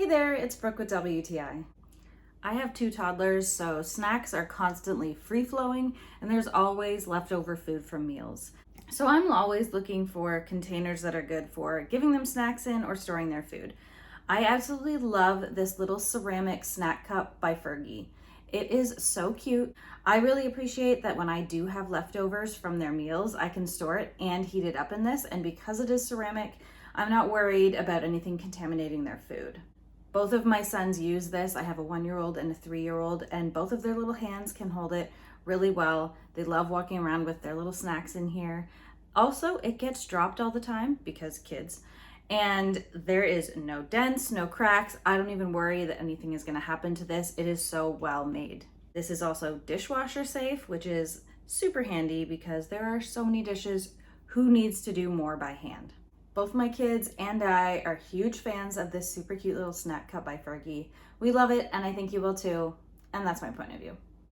Hey there, it's Brooke with WTI. I have 2 toddlers, so snacks are constantly free-flowing and there's always leftover food from meals. So I'm always looking for containers that are good for giving them snacks in or storing their food. I absolutely love this little ceramic snack cup by Firgi. It is so cute. I really appreciate that when I do have leftovers from their meals, I can store it and heat it up in this, and because it is ceramic, I'm not worried about anything contaminating their food. Both of my sons use this. I have a 1-year-old and a 3-year-old, and both of their little hands can hold it really well. They love walking around with their little snacks in here. Also, it gets dropped all the time because kids, and there is no dents, no cracks. I don't even worry that anything is going to happen to this. It is so well made. This is also dishwasher safe, which is super handy because there are so many dishes. Who needs to do more by hand? Both my kids and I are huge fans of this super cute little snack cup by Firgi. We love it, and I think you will too, and that's my point of view.